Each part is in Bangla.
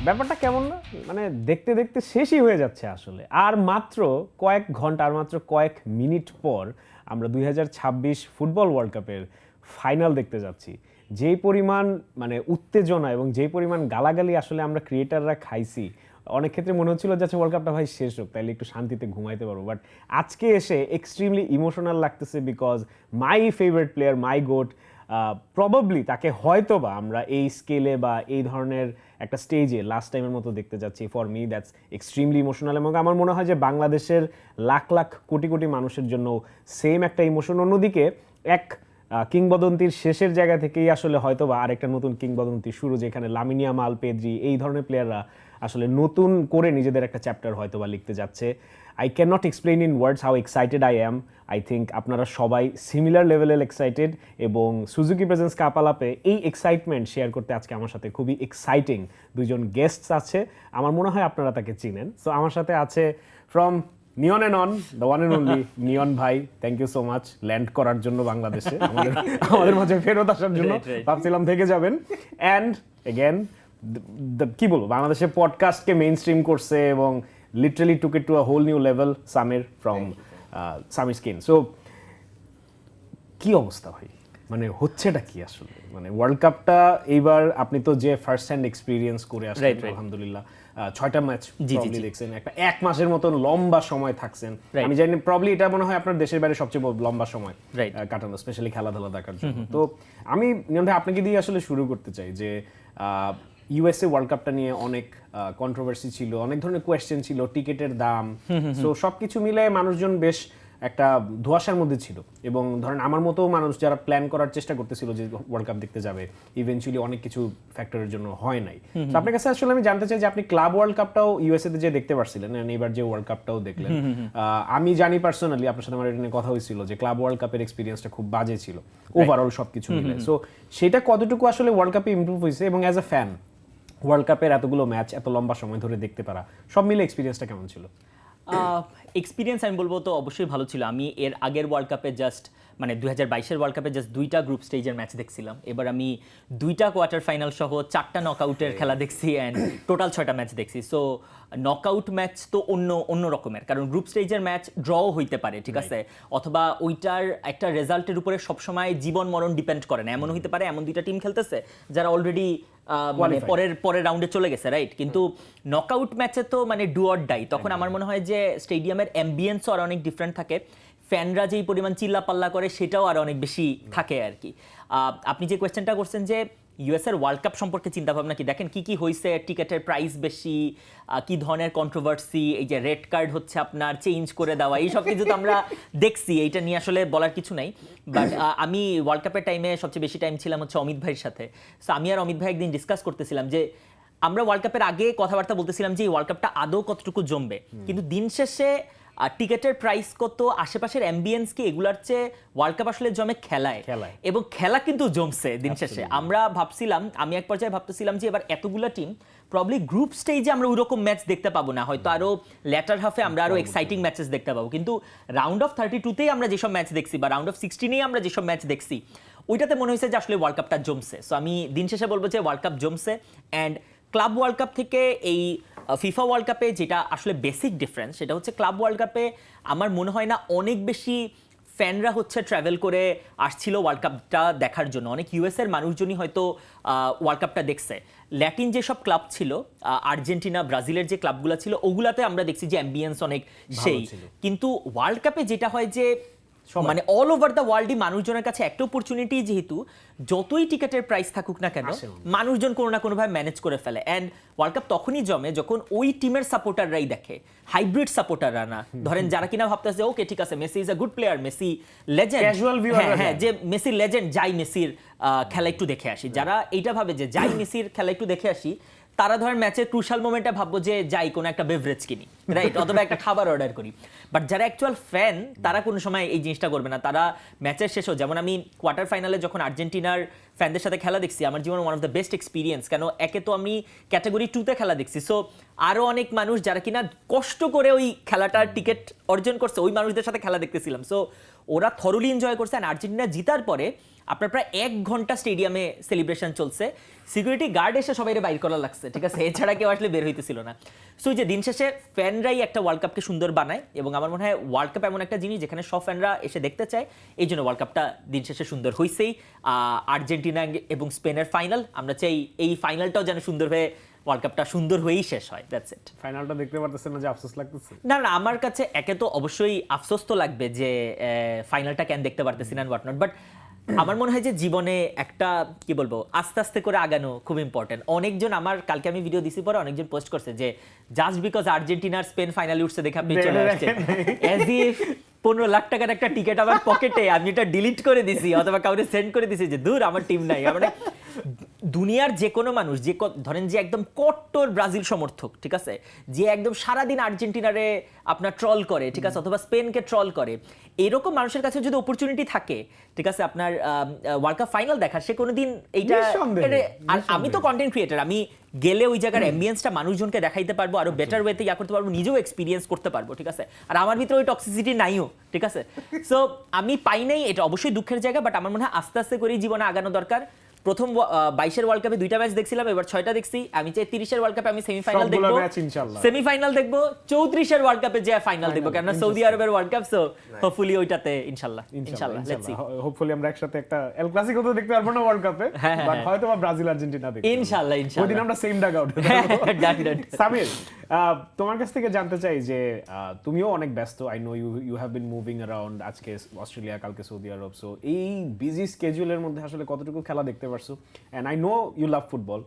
ব্যাপারটা কেমন না, মানে দেখতে দেখতে শেষই হয়ে যাচ্ছে আসলে। আর মাত্র কয়েক ঘন্টা, আর মাত্র কয়েক মিনিট পর আমরা 2026 ফুটবল ওয়ার্ল্ড কাপের ফাইনাল দেখতে যাচ্ছি। যেই পরিমাণ মানে উত্তেজনা এবং যেই পরিমাণ গালাগালি আসলে আমরা ক্রিয়েটাররা খাইছি, অনেক ক্ষেত্রে মনে হচ্ছিল যাচ্ছে ওয়ার্ল্ড কাপটা ভাই শেষ হোক, তাইলে একটু শান্তিতে ঘুমাইতে পারবো। বাট আজকে এসে এক্সট্রিমলি ইমোশনাল লাগতেছে, because my favourite player, my goat, probably তাকে হয়তোবা আমরা এই স্কেলে বা এই ধরনের একটা স্টেজে লাস্ট টাইমের মতো দেখতে যাচ্ছি। For me that's extremely emotional, এবং আমার মনে হয় যে বাংলাদেশের লাখ লাখ কোটি কোটি মানুষের জন্য সেম একটা ইমোশন। অন্যদিকে এক কিংবদন্তির শেষের জায়গা থেকেই আসলে হয়তোবা আরেকটা নতুন কিংবদন্তি শুরু, যেখানে ল্যামিন ইয়ামাল, পেদ্রি এই ধরনের প্লেয়াররা আসলে নতুন করে নিজেদের একটা চ্যাপ্টার হয়তোবা লিখতে যাচ্ছে। I can not explain in words how excited I am. I think আপনারা সবাই সিমিলার লেভেলের এক্সাইটেড, এবং সুজুকি প্রেজেন্স কাপ আলাপে এই এক্সাইটমেন্ট শেয়ার করতে আজকে আমার সাথে খুবই এক্সাইটিং দুজন গেস্টস আছে। আমার মনে হয় আপনারা তাকে চিনেন। সো আমার সাথে আছে from Neon and on, the one and only Neon ভাই। Thank you so much land করার জন্য বাংলাদেশে, আমাদের মাঝে ফেরত আসার জন্য। ভাবছিলাম থেকে যাবেন। অ্যান্ড এগেন কি বলবো, বাংলাদেশে পডকাস্টকে মেইন স্ট্রিম করছে এবং literally took it to a whole new level, Sameer from Sameer skin. So কি অবস্থা ভাই, মানে হচ্ছেটা কি আসলে? মানে ওয়ার্ল্ড কাপটা এইবার আপনি তো যে ফার্স্ট হ্যান্ড এক্সপিরিয়েন্স করে আসছেন, আলহামদুলিল্লাহ 6টা ম্যাচ প্রবলি দেখছেন, একটা 1 মাসের মতন লম্বা সময় থাকছেন। আমি জানি প্রবলি এটা মনে হয় আপনার দেশের বাইরে সবচেয়ে লম্বা সময় কাটানো, স্পেশালি খেলাধুলা দেখার জন্য। তো আমি নিয়ম ভাই আপনাকে দিয়ে আসলে শুরু করতে চাই যে ইউএসএ ওয়ার্ল্ড কাপটা নিয়ে অনেক কন্ট্রোভার্সি ছিল, অনেক ধরনের কোয়েশ্চেন ছিল, টিকেটের দাম, সো সবকিছু মিলে মানুষজন বেশ একটা ধোঁয়াশার মধ্যে ছিল। এবং ধরেন আমার মতো মানুষ যারা প্ল্যান করার চেষ্টা করতেছিল যে ওয়ার্ল্ড কাপ দেখতে যাবে, ইভেন্চুয়ালি অনেক কিছু ফ্যাক্টরের জন্য হয় নাই। তো আপনার কাছে আসলে আমি জানতে চাই যে আপনি ক্লাব ওয়ার্ল্ড কাপটাও ইউএসএ তে যে দেখতে পারছিলেন, এবার যে ওয়ার্ল্ড কাপটাও দেখলেন, আমি জানি পার্সোনালি আপনার সাথে আমার এটা নিয়ে কথা হয়েছিল যে ক্লাব ওয়ার্ল্ড কাপের এক্সপিরিয়েন্সটা খুব বাজে ছিল ওভারঅল সবকিছু মিলে। সো সেটা কতটুকু আসলে ওয়ার্ল্ড কাপে ইমপ্রুভ হয়েছে, এবং অ্যাজ আ ফ্যান ওয়ার্ল্ড কাপের এতগুলো ম্যাচ এত লম্বা সময় ধরে দেখতে পারা, সব মিলে এক্সপিরিয়েন্সটা কেমন ছিল? এক্সপিরিয়েন্স আমি বলবো তো অবশ্যই ভালো ছিল। আমি এর আগের ওয়ার্ল্ড কাপে জাস্ট মানে 2022-এর ওয়ার্ল্ড কাপে জাস্ট 2টা গ্রুপ স্টেজের ম্যাচ দেখছিলাম। এবার আমি 2টা কোয়ার্টার ফাইনাল সহ 4টা নকআউটের খেলা দেখছি, অ্যান্ড টোটাল 6টা ম্যাচ দেখছি। সো নকআউট ম্যাচ তো অন্য রকমের, কারণ গ্রুপ স্টেজের ম্যাচ ড্রও হইতে পারে, ঠিক আছে, অথবা ওইটার একটা রেজাল্টের উপরে সবসময় জীবন মরণ ডিপেন্ড করে না। এমন হইতে পারে এমন 2টা টিম খেলতেছে যারা অলরেডি মানে পরের রাউন্ডে চলে গেছে, রাইট? কিন্তু নকআউট ম্যাচে তো মানে ডু অর ডাই। তখন আমার মনে হয় যে স্টেডিয়ামের অ্যাম্বিয়েন্সও আর অনেক ডিফারেন্ট থাকে, ফ্যানরা যেই পরিমাণ চিল্লা পাল্লা করে সেটাও আরও অনেক বেশি থাকে আর কি। আপনি যে কোয়েশ্চেনটা করছেন যে ইউএসএর ওয়ার্ল্ড কাপ সম্পর্কে চিন্তাভাবনা কি, দেখেন কি হয়েছে, টিকেটের প্রাইস বেশি, কি ধরনের কন্ট্রোভার্সি, এই যে রেড কার্ড হচ্ছে আপনার চেঞ্জ করে দেওয়া, এই সব কিছু তো আমরা দেখছি, এইটা নিয়ে আসলে বলার কিছু নাই। বাট আমি ওয়ার্ল্ড কাপের টাইমে সবচেয়ে বেশি টাইম ছিলাম হচ্ছে অমিত ভাইয়ের সাথে। সো আমি আর অমিত ভাই একদিন ডিসকাস করতেছিলাম যে আমরা ওয়ার্ল্ড কাপের আগে কথাবার্তা বলতেছিলাম যে এই ওয়ার্ল্ড কাপটা আদৌ কতটুকু জমবে, কিন্তু দিন শেষে টিকেটের প্রাইস কত, আশেপাশের অ্যাম্বিয়েন্স কি, এগুলার চেয়ে ওয়ার্ল্ড কাপ আসলে জমে খেলায়, এবং খেলা কিন্তু জমছে দিন শেষে। আমরা ভাবছিলাম, আমি এক পর্যায়ে ভাবতেছিলাম যে এবার এতগুলো টিম প্রবলি গ্রুপ স্টেজে আমরা ওইরকম ম্যাচ দেখতে পাবো না, হয়তো আরো ল্যাটার হাফে আমরা আরো এক্সাইটিং ম্যাচেস দেখতে পাবো, কিন্তু রাউন্ড অফ 32তেই আমরা যেসব ম্যাচ দেখছি বা রাউন্ড অফ 16এই আমরা যেসব ম্যাচ দেখছি, ওইটাতে মনে হয়েছে যে আসলে ওয়ার্ল্ড কাপটা জমছে। সো আমি দিন শেষে বলবো যে ওয়ার্ল্ড কাপ জমছে। অ্যান্ড ক্লাব ওয়ার্ল্ড কাপ থেকে এই ফিফা ওয়ার্ল্ড কাপে যেটা আসলে বেসিক ডিফারেন্স, সেটা হচ্ছে ক্লাব ওয়ার্ল্ড কাপে আমার মনে হয় না অনেক বেশি ফ্যানরা হচ্ছে ট্রাভেল করে আসছিল ওয়ার্ল্ড কাপটা দেখার জন্য। অনেক ইউএসএর মানুষজনই হয়তো ওয়ার্ল্ড কাপটা দেখছে। ল্যাটিন যেসব ক্লাব ছিল, আর্জেন্টিনা, ব্রাজিলের যে ক্লাবগুলো ছিল, ওগুলাতে আমরা দেখছি যে অ্যাম্বিয়েন্স অনেক সেই। কিন্তু ওয়ার্ল্ড কাপে যেটা হয় যে মানে অল ওভার দ্য ওয়ার্ল্ডই মানুষজনের কাছে একটা অপরচুনিটি, যেহেতু যতই টিকেটের প্রাইস থাকুক না কেন মানুষজন কোনো না কোনোভাবে ম্যানেজ করে ফেলে। অ্যান্ড ওয়ার্ল্ড কাপ তখনই জমে যখন ওই টিমের সাপোর্টাররাই দেখে, হাইব্রিড সাপোর্টাররা না, ধরেন যারা কিনা ভাবতেছে ওকে ঠিক আছে Messi is a good player, Messi legend, হ্যাঁ যে মেসি লেজেন্ড, যাই মেসির খেলা একটু দেখে আসি, যারা এইটা ভাবে যে যাই মেসির খেলা একটু দেখে আসি, তারা ধরেন ম্যাচের ক্রুশাল মোমেন্টে ভাববো যে যাই কোনো একটা বেভারেজ কিনি। রাইট, অথবা একটা খাবার অর্ডার করি। বাট যারা অ্যাকচুয়াল ফ্যান তারা কোনো সময় এই জিনিসটা করবে না। তারা ম্যাচের শেষেও, যেমন আমি কোয়ার্টার ফাইনালে যখন আর্জেন্টিনার ফ্যানদের সাথে খেলা দেখছি, আমার জীবনে one of the best experience. কেন, একে তো আমি ক্যাটাগরি 2-তে খেলা দেখছি, সো আরও অনেক মানুষ যারা কিনা কষ্ট করে ওই খেলাটার টিকিট অর্জন করছে, ওই মানুষদের সাথে খেলা দেখতেছিলাম। সো ওরা থরলি এনজয় করছে। আর আর্জেন্টিনা জিতার পরে আপনার প্রায় 1 ঘন্টা স্টেডিয়ামে সেলিব্রেশন চলছে, সিকিউরিটি গার্ড এসে সবাই বাইর করা লাগছে, ঠিক আছে, এছাড়া কেউ আসলে বের হইতেছিল না। সো যে দিন শেষে ফ্যানরাই একটা ওয়ার্ল্ড কাপকে সুন্দর বানায়, এবং আমার মনে হয় ওয়ার্ল্ড কাপ এমন একটা জিনিস যেখানে সব ফ্যানরা এসে দেখতে চায়, এই জন্য ওয়ার্ল্ড কাপটা দিন শেষে সুন্দর হয়েছেই। আর্জেন্টিনা এবং স্পেনের ফাইনাল, আমরা চাই এই ফাইনালটাও যেন সুন্দর হয়ে ওয়ার্ল্ড কাপটা সুন্দর হয়েই শেষ হয়। That's it. ফাইনালটা দেখতে পারতেছেন না যে আফসোস লাগতেছে? না না, আমার কাছে একে তো অবশ্যই আফসোস তো লাগবে যে ফাইনালটা কেন দেখতে পারতেছি না, হোয়াট নট, বাট আমার মনে হয় যে জীবনে একটা কি বলবো আস্তে আস্তে করে আগানো খুব ইম্পর্টেন্ট। অনেকজন, আমার কালকে আমি ভিডিও দিছি পরে অনেকজন পোস্ট করছে যে জাস্ট বিকজ আর্জেন্টিনার স্পেন ফাইনালে উঠছে দেখে আপনি চলে আসছেন, অ্যাজ ইফ 15 লাখ টাকার একটা টিকিট আমার পকেটে, আমি এটা ডিলিট করে দিছি অথবা কাউকে সেন্ড করে দিছি যে দূর আমার টিম নাই। মানে দুনিয়ার যে কোনো মানুষ, যে ধরেন যে একদম কট্টর ব্রাজিল সমর্থক, ঠিক আছে, যে একদম সারাদিন আর্জেন্টিনারে আপনার ট্রল করে, ঠিক আছে, অথবা স্পেনকে ট্রল করে, এরকম মানুষের কাছে যদি অপরচুনিটি থাকে, ঠিক আছে, আপনার ওয়ার্ল্ড কাপ ফাইনাল দেখার, সে কোনোদিন এইটা, আর আমি তো কন্টেন্ট ক্রিয়েটার, আমি গেলে ওই জায়গার অ্যাম্বিয়েন্সটা মানুষজনকে দেখাইতে পারবো, আরো বেটার ওয়েতে ইয়া করতে পারবো, নিজেও এক্সপিরিয়েন্স করতে পারবো, ঠিক আছে। আর আমার ভিতরে ওই টক্সিসিটি নাইও, ঠিক আছে। সো আমি পাই নাই, এটা অবশ্যই দুঃখের জায়গা, বাট আমার মনে হয় আস্তে আস্তে করেই জীবনে আগানো দরকার। প্রথম 22-এর ওয়ার্ল্ড কাপে 2টা ম্যাচ দেখছিলাম, এবার 6টা দেখছি। আমি চাই 30-এর ওয়ার্ল্ড কাপে আমি সেমিফাইনাল দেখবো, সেমিফাইনাল দেখবো, 34-এর ওয়ার্ল্ড কাপে যে ফাইনাল দেখবো, কেন সৌদি আরবের ওয়ার্ল্ড কাপ। সো হোপফুলি ওইটাতে ইনশাআল্লাহ লেটস সি, হোপফুলি আমরা একসাথে একটা এল ক্লাসিকো তো দেখতে পারবো না ওয়ার্ল্ড কাপে, বাট হয়তো বা ব্রাজিল আর্জেন্টিনা দেখব ইনশাআল্লাহ। ওইদিন আমরা সেম ডাগ আউট। সামির, তোমার কাছ থেকে জানতে চাই যে তুমিও অনেক ব্যস্ত, I know you have been moving around, আজকে অস্ট্রেলিয়া, কালকে সৌদি আরব, সো এই বিজি স্কেজুলের মধ্যে আসলে কতটুকু খেলা দেখতে পারছো? And I know you love football.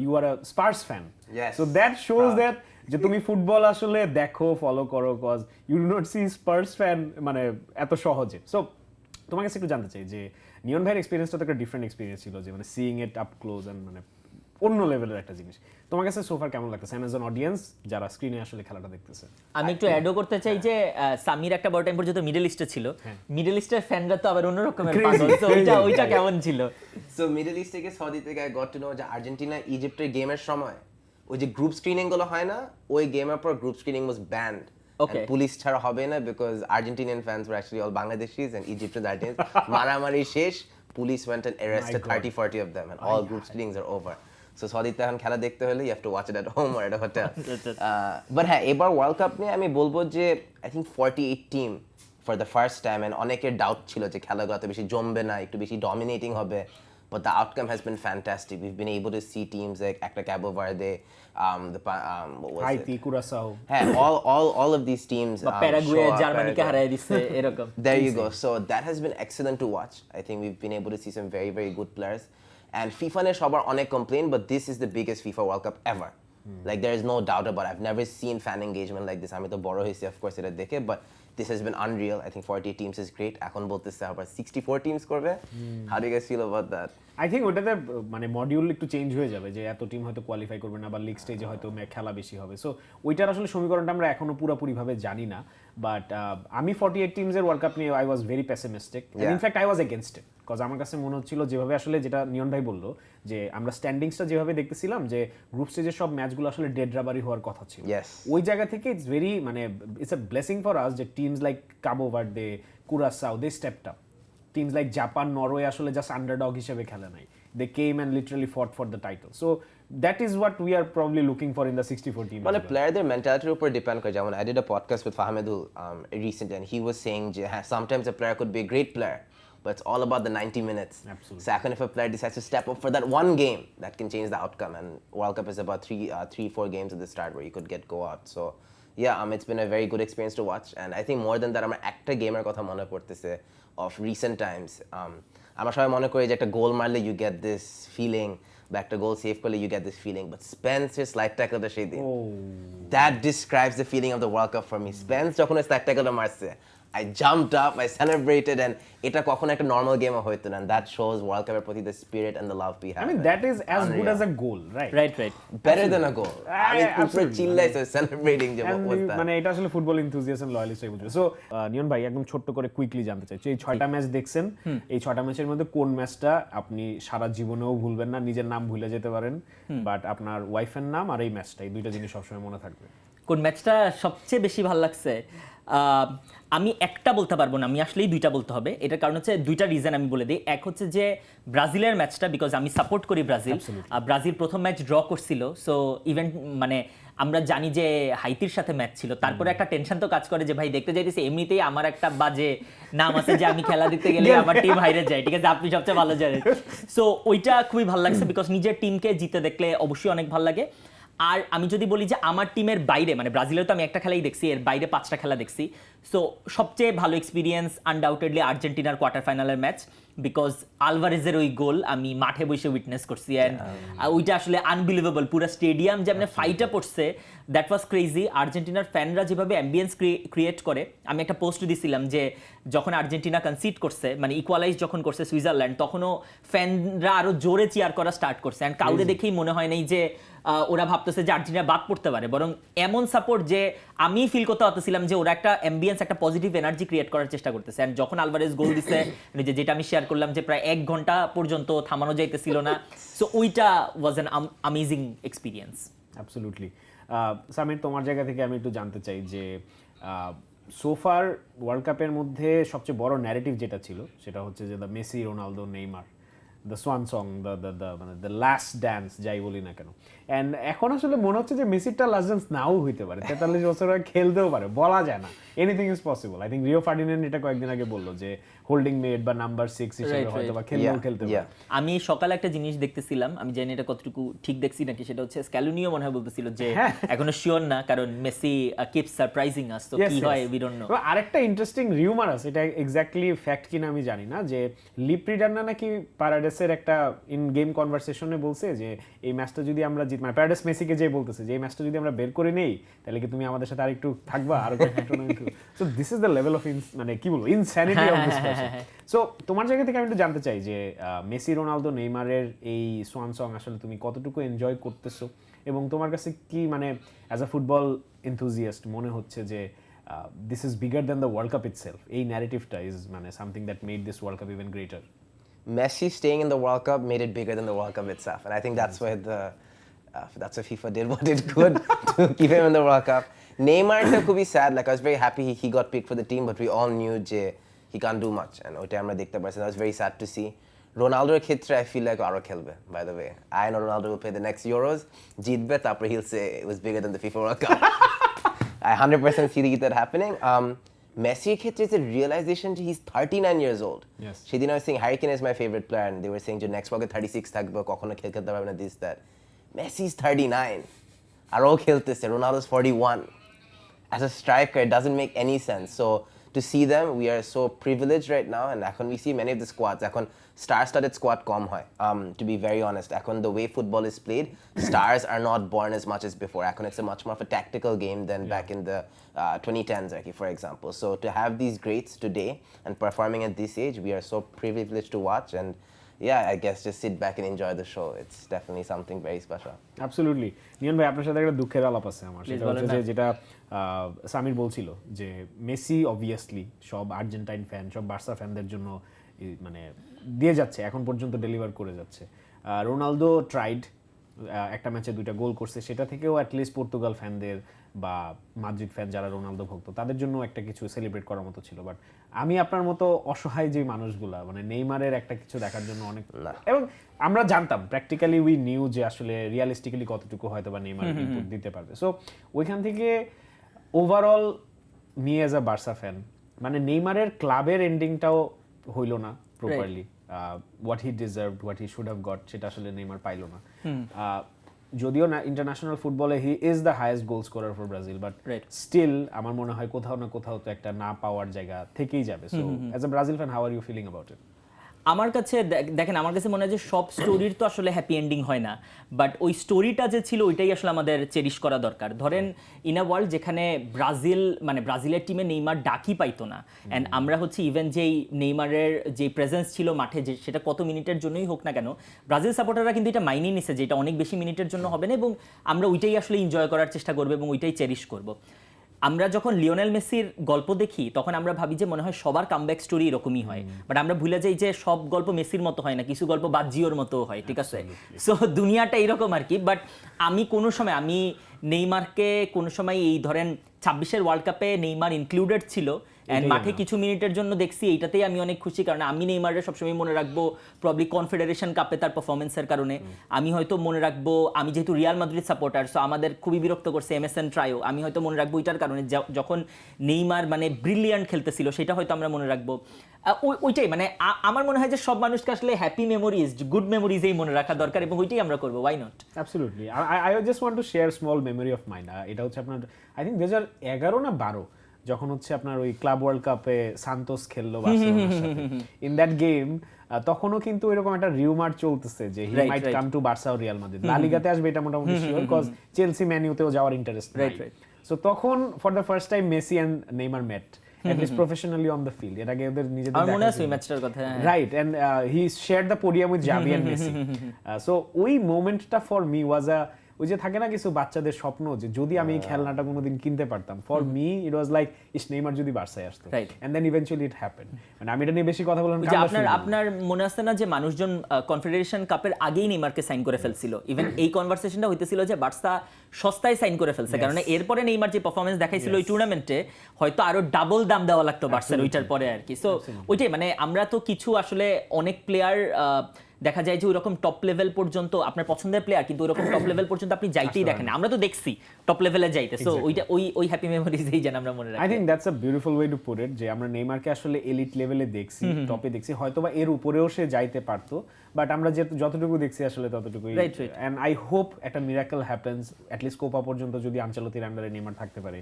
You are a Spurs fan. Yes. So that shows that যে তুমি ফুটবল আসলে দেখো, ফলো করো, cause you do not see Spurs fan মানে এত সহজে। So তোমার কাছে একটু জানতে চাই যে নিয়ন ভাইয়ের এক্সপেরিয়েন্সটা তো একটা ডিফারেন্ট এক্সপেরিয়েন্স ছিল, যে মানে seeing it up close and মানে অন্য লেভেলের একটা জিনিস। তোমার কাছে সোফার কেমন লাগতেছে অ্যাজ অ্যান অডিয়েন্স যারা স্ক্রিনে আসলে খেলাটা দেখতেছে? আমি একটু অ্যাডও করতে চাই যে সামির একটা বড় টাইম পর্যন্ত মিডল ইস্টে ছিল, মিডল ইস্টের ফ্যানরা তো আবার অন্য রকমের পাগল, তো ওইটা কেমন ছিল? সো মিডল ইস্ট থেকে সৌদি থেকে আই গট টু নো যে আর্জেন্টিনা ইজিপ্টের গেমের সময় ওই যে গ্রুপ স্ক্রিনিং গুলো হয় না, ওই গেমের পর group screening was banned. Police ছাড়া হবে না, because Argentinian fans were actually all Bangladeshis and ইজিপ্টের আর্জেন্টিনাস। মারামারি শেষ, police went and arrested 30-40 of them and all group screenings are over. So সৌদিতে এখন খেলা দেখতে হলে you have to watch it at home or at a hotel. But হ্যাঁ, এবার ওয়ার্ল্ড কাপ নিয়ে আমি বলবো যে I think 48 team for the first time, and অনেকের ডাউট ছিল যে খেলাগুলোতে বেশি জমবে না, একটু বেশি ডমিনেটিং হবে, but the outcome has been fantastic. We've been able to see teams like 𝗂𝗵𝗂𝗂𝗂𝗂, Haiti, হ্যাঁ, all of these teams, Paraguay জার্মানিকে হারিয়ে দিচ্ছে এরকম। There you go. So that has been excellent to watch. I think we've been able to see some very, very good players. And FIFA ne shobar onek complain, but this is the biggest FIFA World Cup ever. Like there is no doubt about it. I've never seen fan engagement like this. Ami to boro hoyse of course eta dekhe, but this has been unreal. I think 48 teams is great. Ekhon bolteche abar 64 teams korbe. How do you guys feel about that? I think ওটাতে মানে মডিউল একটু চেঞ্জ হয়ে যাবে, যে এত টিম হয়তো কোয়ালিফাই করবে না বা লিগ স্টেজে হয়তো খেলা বেশি হবে। সো ওইটার আসলে সমীকরণটা আমরা এখনো পুরোপুরিভাবে জানি না, বাট আমি 48 টিমসের ওয়ার্ল্ড কাপ নিয়ে I was very pessimistic, in fact I was against it, cause আমার কাছে মনে হচ্ছিল যেভাবে আসলে, যেটা নিয়ন ভাই বললো যে আমরা স্ট্যান্ডিংসটা যেভাবে দেখতেছিলাম, যে গ্রুপ স্টেজের সব ম্যাচগুলো আসলে ডেড রাবারি হওয়ার কথা ছিল, ওই জায়গা থেকে ইটস ভেরি মানে it's a blessing for us যে teams like Cabo Verde, Curaçao, they stepped up. Teams like Japan, Norway আসলে জাস্ট আন্ডারডগ হিসেবে খেলে নাই, they came and literally fought for the title. So that is what we are probably looking for in the 64 team. Well, a player their mentality upor depend kore. Jemon I did a podcast with 𝗂𝗵𝗂𝗂𝗂 recently, and he was saying sometimes a player could be a great player, but it's all about the 90 minutes. Absolutely. So if a player decides to step up for that one game, that can change the outcome. And World Cup is about 3-4 games at the start where you could get go out. So yeah, it's been a very good experience to watch. And I think more than that, amar ekta gamer kotha mone porteche of recent times. আমরা সবাই মনে করি যে একটা গোল মারলে ইউ গেট দিস ফিলিং বা একটা গোল সেভ করলে you get this feeling, but স্পেন্সের স্লাইড ট্যাকলটা সেই দিন, that describes the feeling of the World Cup for me. Spence যখন স্লাইড ট্যাকলটা মারছে, I jumped up, I celebrated, and এটা কখনো একটা নর্মাল গেমে হইতো না, and that shows World Cup এর প্রতি the spirit and the love we have. I mean that is as good as a goal, right? Right. Better than a goal. আমি পুরো চিল্লাইছে celebrating যে And what that. মানে এটা আসলে ফুটবল enthusiast and loyalist হয়ে বুঝবে। সো নিয়ন ভাই একদম ছোট্ট করে কুইকলি জানতে চাই, এই 6টা ম্যাচ দেখছেন, এই 6টা ম্যাচের মধ্যে কোন ম্যাচটা আপনি সারা জীবনেও ভুলবেন না, নিজের নাম ভুলে যেতে পারেন, বাট আপনার ওয়াইফের নাম আর এই ম্যাচটা, এই দুইটা জিনিস সবসময় মনে থাকবে? কোন ম্যাচটা সবচেয়ে বেশি ভালো লাগছে? আমি একটা বলতে পারবো না, আমি আসলেই দুইটা বলতে হবে। এটার কারণ হচ্ছে দুইটা রিজন আমি বলে দিই। এক হচ্ছে যে ব্রাজিলের ম্যাচটা, বিকজ আমি সাপোর্ট করি ব্রাজিল। ব্রাজিল প্রথম ম্যাচ ড্র করছিল, সো ইভেন্ট মানে আমরা জানি যে হাইতির সাথে ম্যাচ ছিল, তারপরে একটা টেনশন তো কাজ করে যে ভাই দেখতে যাইতেছি, এমনিতেই আমার একটা বাজে নাম আছে যে আমি খেলা দেখতে গেলে আমার টিম হাইরে যায়, ঠিক আছে, আপনি সবচেয়ে ভালো জানেন। সো ওইটা খুবই ভালো লাগছে, বিকজ নিজের টিমকে জিতে দেখলে অবশ্যই অনেক ভালো লাগে। আর আমি যদি বলি যে আমার টিমের বাইরে, মানে ব্রাজিলের তো আমি একটা খেলাই দেখছি, এর বাইরে 5টা খেলা দেখছি, সো সবচেয়ে ভালো এক্সপিরিয়েন্স আনডাউটেডলি আর্জেন্টিনার কোয়ার্টার ফাইনালের ম্যাচ, বিকজ আলভারেজের ওই গোল আমি মাঠে বসে উইটনেস করছি, অ্যান্ড ওইটা আসলে আনবিলিভেবল, পুরো স্টেডিয়াম যেমন ফাইটে পড়ছে, দ্যাট ওয়াজ ক্রেজি। আর্জেন্টিনার ফ্যানরা যেভাবে অ্যাম্বিয়েন্স ক্রিয়েট করে, আমি একটা পোস্ট দিছিলাম যে যখন আর্জেন্টিনা কনসিড করছে, মানে ইকুয়ালাইজ যখন করছে সুইজারল্যান্ড, তখনও ফ্যানরা আরো জোরে চিয়ার করা স্টার্ট করছে, অ্যান্ড কাউরে দেখেই মনে হয় নাই যে ওরা ভাবতেছে যে আর্জেন্টিনা বাদ পড়তে পারে, বরং এমন সাপোর্ট যে আমি ফিল করতে পারতেছিলাম যে ওরা একটা অ্যাম্বিয়েন্স, একটা পজিটিভ এনার্জি ক্রিয়েট করার চেষ্টা করতেছে। অ্যান্ড যখন আলভারেজ গোল দিছে, যেটা আমি শেয়ার করলাম যে প্রায় 1 ঘন্টা পর্যন্ত থামানো যাইতেছিল না, সো ওইটা was an amazing experience. Absolutely. Samir, তোমার জায়গা থেকে আমি একটু জানতে চাই যে সোফার ওয়ার্ল্ড কাপের মধ্যে সবচেয়ে বড় ন্যারেটিভ যেটা ছিল, সেটা হচ্ছে যে the Messi, Ronaldo, Neymar, the swan song, মানে দ্য লাস্ট ড্যান্স যাই বলি না কেন। অ্যান্ড এখন আসলে মনে হচ্ছে যে মেসিরটা লাস্ট ড্যান্স নাও হইতে পারে, 43 বছর খেলতেও পারে, বলা যায় না, anything is possible. I think Rio Ferdinand এটা কয়েকদিন আগে বললো যে হোল্ডিং মেড বা নাম্বার 6 হিসেবে হয়তো বা খেলতে পারে। আমি সকালে একটা জিনিস দেখতেছিলাম, আমি জানি এটা কতটুকু ঠিক দেখছি নাকি, সেটা হচ্ছে স্ক্যালুনিও মনে হয় বলতেছিল যে এখনো শিওর না, কারণ মেসি কিপস সারপ্রাইজিং আস, তো কি হয় উই ডোন্ট নো। আরেকটা ইন্টারেস্টিং রিউমার আছে, এটা এক্স্যাক্টলি ফ্যাক্ট কিনা আমি জানি না, যে লিপ্রিডান্না নাকি প্যারাডাইসের একটা ইন গেম কনভারসেশনে বলছে যে এই ম্যাচটা যদি আমরা জিত, মানে প্যারাডাইস মেসিকে যে বলতেছে যে এই ম্যাচটা যদি আমরা বের করে নেই, তাহলে কি তুমি আমাদের সাথে আরেকটু থাকবা, আর একটু। So this is the level of মানে কি বলবো, insanity of this person. So তোমার জায়গা থেকে আমি একটু জানতে চাই যে মেসি, রোনালদো, নেইমারের এই সোয়ান সং আসলে তুমি কতটুকু এনজয় করতেছো, এবং তোমার কাছে কি মানে অ্যাজ আ ফুটবল এনথুজিয়াস্ট মনে হচ্ছে যে this is bigger than the World cup itself, এই ন্যারেটিভটা ইজ মানে something that made this world cup even greater? Messi staying in the World Cup made it bigger than the World Cup itself, and I think that's where that's why FIFA did what it could to keep him in the World Cup. Neymar could be sad. Like I was very happy he got picked for the team, but we all knew he can't do much, and ওইটা আমরা দেখতে পারছি। That was very sad to see. Ronaldo's ক্ষেত্রে I feel like আরো খেলবে, by the way. I know Ronaldo will play the next Euros, জিতবে, তারপর he'll say it was bigger than the FIFA World Cup. I 100% see that happening. Messi ক্ষেত্রে is a realization that he's 39 years old. Yes. সেদিন I was saying Harry Kane is my favorite player, and they were saying যে next World Cup 36 থাকবে, কখনো খেলতে পারবে না, this that. Messi's 39. আরো খেলতেছে, Ronaldo's 41. As a striker, it doesn't make any sense. So to see them, we are so privileged right now, and এখন we see many of the squads, এখন star-studded squad কম হয়. To be very honest, এখন the way football is played, stars are not born as much as before. এখন it's a much more of a tactical game than back in the 2010s, for example. So to have these greats today and performing at this age, we are so privileged to watch, and yeah, I guess just sit back and enjoy the show. It's definitely something very special. Absolutely. নিয়ন ভাই, আপনার সাথে একটা দুঃখের আলাপ আছে আমার, সেটা হচ্ছে যে যেটা সামির বলছিল যে মেসি অবভিয়াসলি সব আর্জেন্টাইন ফ্যান, সব বার্সা ফ্যানদের জন্য মানে দিয়ে যাচ্ছে, এখন পর্যন্ত ডেলিভার করে যাচ্ছে। রোনালদো ট্রাইড, একটা ম্যাচে 2টা গোল করছে, সেটা থেকেও অ্যাটলিস্ট পর্তুগাল ফ্যানদের বা মাদ্রিদ ফ্যান যারা রোনালদো ভক্ত, তাদের জন্য একটা কিছু সেলিব্রেট করার মতো ছিল। বাট আমি আপনার মতো অসহায় যে মানুষগুলা, মানে নেইমারের একটা কিছু দেখার জন্য অনেক, এবং আমরা জানতাম প্র্যাকটিক্যালি উই নিউ যে আসলে রিয়ালিস্টিক্যালি কতটুকু হয়তো বা নেইমার ইনপুট দিতে পারবে। সো ওইখান থেকে overall me as a Barca fan, মানে নেইমারের ক্লাবের এন্ডিংটাও হইল না properly, what he deserved, what he should have got, সেটা আসলে নেইমার পাইল না। যদিও না ইন্টারন্যাশনাল ফুটবলে he is the highest goal scorer for Brazil, but still আমার মনে হয় কোথাও না কোথাও তো একটা না পাওয়ার জায়গা থেকেই যাবে। So as a Brazil fan, how are you feeling about it? আমার কাছে দেখেন, আমার কাছে মনে হয় যে সব স্টোরির তো আসলে হ্যাপি এন্ডিং হয় না, বাট ওই স্টোরিটা যে ছিল ওইটাই আসলে আমাদের চেরিশ করা দরকার। ধরেন ইন আ ওয়ার্ল্ড যেখানে ব্রাজিলের টিমে নেইমার ডাকই পাইতো না, অ্যান্ড আমরা হচ্ছে ইভেন যেই নেইমারের যে প্রেজেন্স ছিল মাঠে, যে সেটা কত মিনিটের জন্যই হোক না কেন, ব্রাজিল সাপোর্টাররা কিন্তু এটা মাইনেই নিছে যে এটা অনেক বেশি মিনিটের জন্য হবে না, এবং আমরা ওইটাই আসলে এনজয় করার চেষ্টা করবো এবং ওইটাই চেরিশ করব। আমরা যখন লিওনেল মেসির গল্প দেখি তখন আমরা ভাবি যে মনে হয় সবার কামব্যাক স্টোরি এরকমই হয়, বাট আমরা ভুলে যাই যে সব গল্প মেসির মতো হয় না, কিছু গল্প বাজ্জিওর মতো হয়, ঠিক আছে? সো দুনিয়াটা এরকম আর কি। বাট আমি নেইমারকে কোনো সময় এই ধরেন 26-এর ওয়ার্ল্ড কাপে নেইমার ইনক্লুডেড ছিল, অ্যান্ড মাঠে কিছু মিনিটের জন্য দেখছি, এইটাতেই আমি অনেক খুশি, কারণ আমি নেইমারের সবসময় মনে রাখবো প্রবলি কনফেডারেশন কাপে তার পারফরমেন্সের কারণে। আমি হয়তো মনে রাখবো, আমি যেহেতু রিয়াল মাদ্রিদ সাপোর্টার, সো আমাদের খুবই বিরক্ত করছে এমএসএন ট্রাইও, আমি হয়তো মনে রাখবো ওইটার কারণে যখন নেইমার মানে ব্রিলিয়ান্ট খেলতেছিল, সেটা হয়তো আমরা মনে রাখবো। ওইটাই মানে আমার মনে হয় যে সব মানুষকে আসলে হ্যাপি মেমোরিজ, গুড মেমোরিজেই মনে রাখা দরকার, এবং ওইটাই আমরা করবো, why not? Absolutely. I just want to share small memory of mine. এটা হচ্ছে আপনার আই থিঙ্ক 2011 না 12 যখন হচ্ছে আপনার ওই ক্লাব ওয়ার্ল্ড কাপে সান্তোস খেললো বার্সেলোনার সাথে। ইন দ্যাট গেম তখনও কিন্তু এরকম একটা রিউমার চলতেছে যে he might come to Barça ও রিয়াল মাদ্রিদ, লা লিগাতে আসবে এটা মোটামুটি শিওর, বিকজ চেলসি ম্যান ইউতেও যাওয়ার ইন্টারেস্ট নাই। সো তখন for the first time Messi and Neymar met at least professionally on the field. এর আগে ওদের নিজেদের আমার মনে আছে ওই ম্যাচটার কথা, right, and he shared the podium with Xavi and Messi. So ওই মোমেন্টটা ফর মি ওয়াজ ওই যে থাকে না কিছু বাচ্চাদের স্বপ্ন যে যদি আমি এই খেলনাটা কোনোদিন কিনতে পারতাম, for me it was like is Neymar যদি বার্সায় আসতো, and then eventually it happen. মানে আমি এটা নিয়ে বেশি কথা বললাম না। আপনার মনে আছে না যে মানুষজন কনফেডারেশন কাপের আগেই নেইমারকে সাইন করে ফেলছিল, ইভেন এই কনভারসেশনটা হইতেছিল যে বার্সা সস্তায় সাইন করে ফেলছে, কারণ এরপরে নেইমার যে পারফরমেন্স দেখাইছিল ওই টুর্নামেন্টে হয়তো আরো ডাবল দাম দেওয়া লাগতো বার্সার ওইটার পরে আর কি। সো ওইটাই মানে আমরা তো কিছু আসলে অনেক প্লেয়ার দেখা যায় যে ওইরকম টপ লেভেল পর্যন্ত আপনার পছন্দের প্লেয়ার, কিন্তু ওইরকম টপ লেভেল পর্যন্ত আপনি যাইতেই দেখেন, আমরা তো দেখছি টপ লেভেলে যাইতে। সো ওইটা ওই হ্যাপি মেমোরিজই যেন আমরা মনে রাখি। I think that's a beautiful way to put it, যে আমরা নেইমারকে আসলে এলিট লেভেলে দেখছি, টপে দেখছি, হয়তোবা এর উপরেও সে যাইতে পারতো, বাট আমরা যতটুকু দেখছি আসলে ততটুকুই। এন্ড আই হোপ একটা miracle happens, at least Copa পর্যন্ত যদি আনচেলত্তির আন্ডারে নেইমার থাকতে পারে,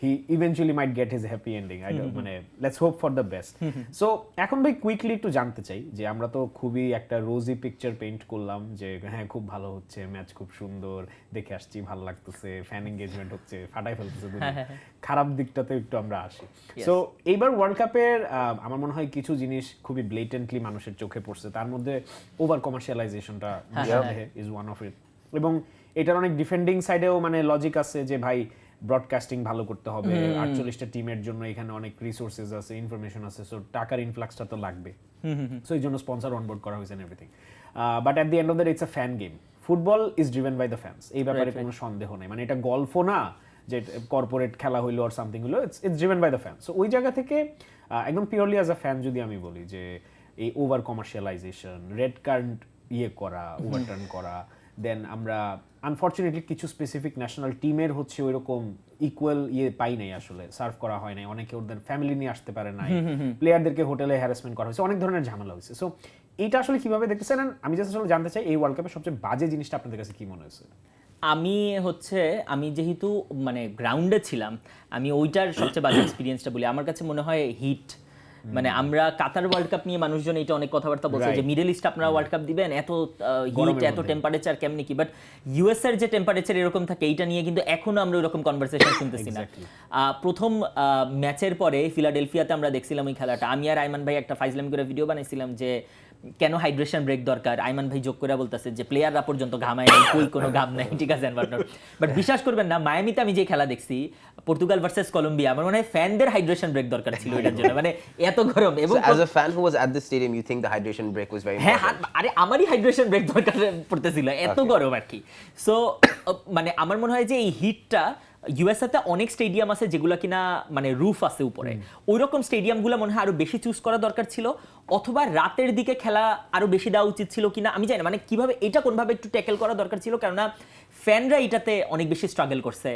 he eventually might get his happy ending. I don't মানে let's hope for the best. So এখন ভাই কুইকলি একটু জানতে চাই যে আমরা তো খুবই একটা রোজি পিকচার পেইন্ট করলাম যে হ্যাঁ খুব ভালো হচ্ছে, ম্যাচ খুব সুন্দর দেখে আসছি, ভালো লাগতেছে, ফ্যান এনগেজমেন্ট হচ্ছে, ফাটাই ফেলতেছে, খারাপ দিকটাতে একটু আমরা আসি। সো এইবার ওয়ার্ল্ড কাপের আমার মনে হয় কিছু জিনিস খুবই ব্লেটেন্টলি মানুষের চোখে পড়ছে, তার মধ্যে ওভার কমার্শিয়ালাইজেশনটা ইজ ওয়ান অফ ইট, এবং এটার অনেক ডিফেন্ডিং সাইডেও মানে লজিক আছে যে ভাই ব্রডকাস্টিং ভালো করতে হবে, 48টা টিমের জন্য এখানে অনেক রিসোর্সেস আছে, ইনফরমেশন আছে, সো টাকার ইনফ্লাক্সটা তো লাগবে, সো এই জন্য স্পন্সর অনবোর্ড করা হয়েছে everything. But at the end of the day it's a fan game, football is driven by the fans, এই ব্যাপারে কোনো সন্দেহ নেই। মানে এটা গল্ফও না যে কর্পোরেট খেলা হইলো আর সামথিং হইলো, it's driven by the fans. So ওই জায়গা থেকে একদম পিওরলি অ্যাজ আ ফ্যান যদি আমি বলি যে এই ওভার কমার্শিয়ালাইজেশন, রেড কার্ড করা, ওভারটার্ন করা, দেন আমরা আনফরচুনেটলি কিছু স্পেসিফিক ন্যাশনাল টিমের হচ্ছে ওইরকম ইকুয়াল পাই নাই, আসলে সার্ভ করা হয় নাই, অনেকে ওদের ফ্যামিলি নিয়ে আসতে পারে নাই, প্লেয়ারদেরকে হোটেলে হ্যারাসমেন্ট করা হয়েছে, অনেক ধরনের ঝামেলা হয়েছে। সো এইটা আসলে কিভাবে দেখতেছেন? আমি জাস্ট আসলে জানতে চাই এই ওয়ার্ল্ড কাপের সবচেয়ে বাজে জিনিসটা আপনাদের কাছে কি মনে হয়েছে? আমি যেহেতু মানে গ্রাউন্ডে ছিলাম, আমি ওইটার সবচেয়ে বাজে এক্সপিরিয়েন্সটা বলি। আমার কাছে মনে হয় হিট, মানে আমরা কাতার ওয়ার্ল্ড কাপ নিয়ে মানুষজন এটা অনেক কথাবার্তা বলছে যে মিডল ইস্ট আপনারা ওয়ার্ল্ড কাপ দিবেন, এত হিট, এত টেম্পারেচার কেমনি কি, বাট ইউএস এর যে টেম্পারেচার এরকম থাকে এইটা নিয়ে কিন্তু এখনো আমরা ওইরকম কনভারসেশন শুনতেছি না। প্রথম ম্যাচের পরে ফিলাডেলফিয়াতে আমরা দেখছিলাম ওই খেলাটা, আমি আর আইমান ভাই একটা ফাইজলাম করে ভিডিও বানাইছিলাম যে কেন হাইড্রেশন ব্রেক দরকার। আইমান ভাই যোগ করে বলতেছে যে প্লেয়াররা পর্যন্ত ঘামায় নাই, কই কোনো ঘাম নাই, ঠিক আছে। বাট বিশ্বাস করবেন না, মায়ামিতে আমি যে খেলা দেখছি পর্তুগাল ভার্সেস কলম্বিয়া, আমার মনে হয় ফ্যানদের হাইড্রেশন ব্রেক দরকার ছিল এটার জন্য, মানে এত গরম। এবং as a fan who was at the stadium, you think the hydration break was very important? হ্যাঁ, আরে আমারই হাইড্রেশন ব্রেক দরকার পড়তেছিল, এত গরম আর কি। সো মানে আমার মনে হয় যে এই হিটটা ইউএসএতে অনেক স্টেডিয়াম আছে যেগুলো কিনা মানে রুফ আছে উপরে, ওই রকম স্টেডিয়ামগুলো মনে হয় আরো বেশি চুজ করা দরকার ছিল, অথবা রাতের দিকে খেলা আরো বেশি দেওয়া উচিত ছিল কিনা আমি জানি না, মানে কিভাবে এটা কোনভাবে একটু ট্যাকেল করা দরকার ছিল, কেননা ফ্যানরা এটাতে অনেক বেশি স্ট্রাগল করছে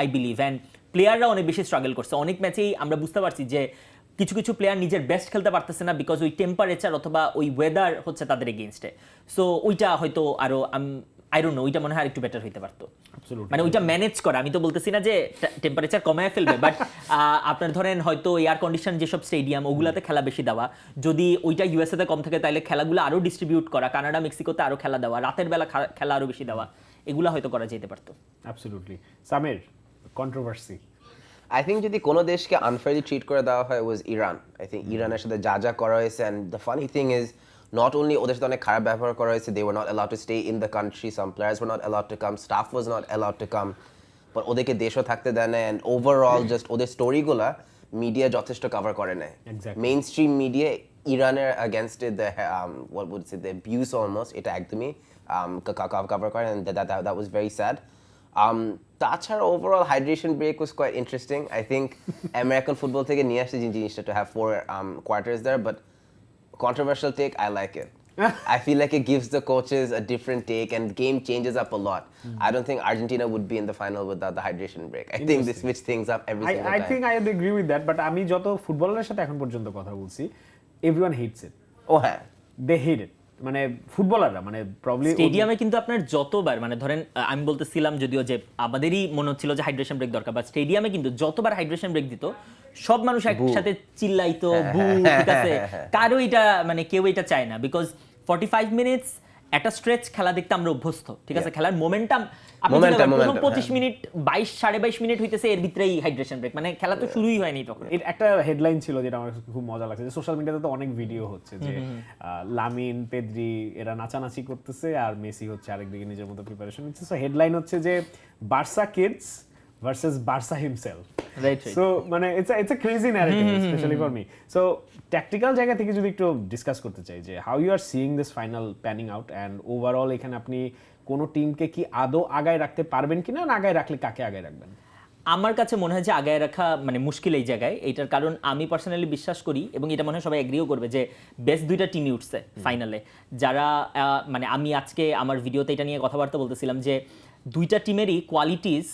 আই বিলিভ, অ্যান্ড প্লেয়াররা অনেক বেশি স্ট্রাগল করছে। অনেক ম্যাচেই আমরা বুঝতে পারছি যে কিছু কিছু প্লেয়ার নিজের বেস্ট খেলতে পারতেছে না বিকজ ওই টেম্পারেচার অথবা ওই ওয়েদার হচ্ছে তাদের এগেইনস্টে। সো ওইটা হয়তো আরো আই ডোন্ট নো, ওইটা মনে হয় আরেকটু বেটার হইতে পারতো। Absolutely. মানে ওইটা ম্যানেজ করা, আমি তো বলতেছি না যে টেম্পারেচার কমায় ফেলবে, বাট আপনার ধরেন হয়তো এয়ার কন্ডিশন যেসব স্টেডিয়াম ওগুলাতে খেলা বেশি দেওয়া, যদি ওইটা ইউএসএ তে কম থাকে তাহলে খেলাগুলো আরো ডিস্ট্রিবিউট করা, কানাডা মেক্সিকোতে আরো খেলা দেওয়া, রাতের বেলা খেলা আরো বেশি দেওয়া, এগুলা হয়তো করা যেতে পারতো। Absolutely. Samir, controversy. I think যদি কোনো দেশকে আনফেয়ারলি ট্রিট করে দেওয়া হয় ওয়াজ ইরান। আই থিঙ্ক ইরানের সাথে যা যা করা হয়েছে, and the funny thing is not only ওদের সাথে অনেক খারাপ ব্যবহার করা হয়েছে, they were not allowed to stay in the country, some players were not allowed to come, staff was not allowed to come, but ওদেরকে দেশও থাকতে দেয় না, অ্যান্ড ওভারঅল জাস্ট ওদের স্টোরিগুলা মিডিয়া যথেষ্ট কভার করে নেয়। মেইন স্ট্রিম মিডিয়া ইরানের অ্যাগেনস্টে the what would say the abuse almost এটা একদমই কভার করে, and that was very sad. তাছাড়া overall hydration break was quite interesting. I think American football থেকে নিয়ে আসছে জিনিসটা to have 4 quarters there, but controversial take, I like it. I feel like it gives the coaches a different take and the game changes up a lot. I don't think Argentina would be in the final without the hydration break. I think they switch things up every single time. I think I agree with that, but আমি যত ফুটবলারের সাথে এখন পর্যন্ত কথা বলছি, everyone hates it. Oh হ্যাঁ, they hate it. মানে ফুটবলাররা মানে প্রবলি স্টেডিয়ামে কিন্তু আপনার যতবার মানে ধরেন আমি বলতেছিলাম যদিও যে আমাদেরই মনে হচ্ছিল যে হাইড্রেশন ব্রেক দরকার, বাট স্টেডিয়ামে কিন্তু যতবার হাইড্রেশন ব্রেক দিত সব মানুষ একসাথে চিল্লাইতো, বু, ঠিক আছে, কারো এটা মানে কেউ এটা চায় না, বিকজ 45 মিনিটস একটা স্ট্রেচ খেলা দেখতে আমরা অভ্যস্ত, ঠিক আছে, খেলার মোমেন্টাম 25 মিনিট 22-22.5 মিনিট হইতেছে, এর ভিতরেই হাইড্রেশন ব্রেক, মানে খেলা তো শুরুই হয়নি তখন। একটা হেডলাইন ছিল যেটা আমার খুব মজা লাগছে, যে সোশ্যাল মিডিয়াতে তো অনেক ভিডিও হচ্ছে যে লামিন, পেদ্রি এরা নাচানাচি করতেছে আর মেসি হচ্ছে আরেকদিকে নিজের মতো প্রিপারেশন নিচ্ছে। সো হেডলাইন হচ্ছে যে Barca kids versus Barca himself. So মানে it's a crazy narrative specially for me. So tactical জায়গা থেকে যদি একটু ডিসকাস করতে চাই যে how you are seeing this final panning out, and overall এখানে আপনি কোনো টিমকে কি আদৌ আগায় রাখতে পারবেন কিনা, না আগায় রাখলে কাকে আগায় রাখবেন? আমার কাছে মনে হয় যে আগায় রাখা মানে মুশকিল এই জায়গায়। এইটার কারণ আমি পার্সোনালি বিশ্বাস করি, এবং এটা মনে হয় সবাই এগ্রিও করবে, যে বেস্ট দুইটা টিমই উঠছে ফাইনালে, যারা মানে আমি আজকে আমার ভিডিওতে এটা নিয়ে কথাবার্তা বলতেছিলাম যে দুইটা টিমেরই কোয়ালিটিস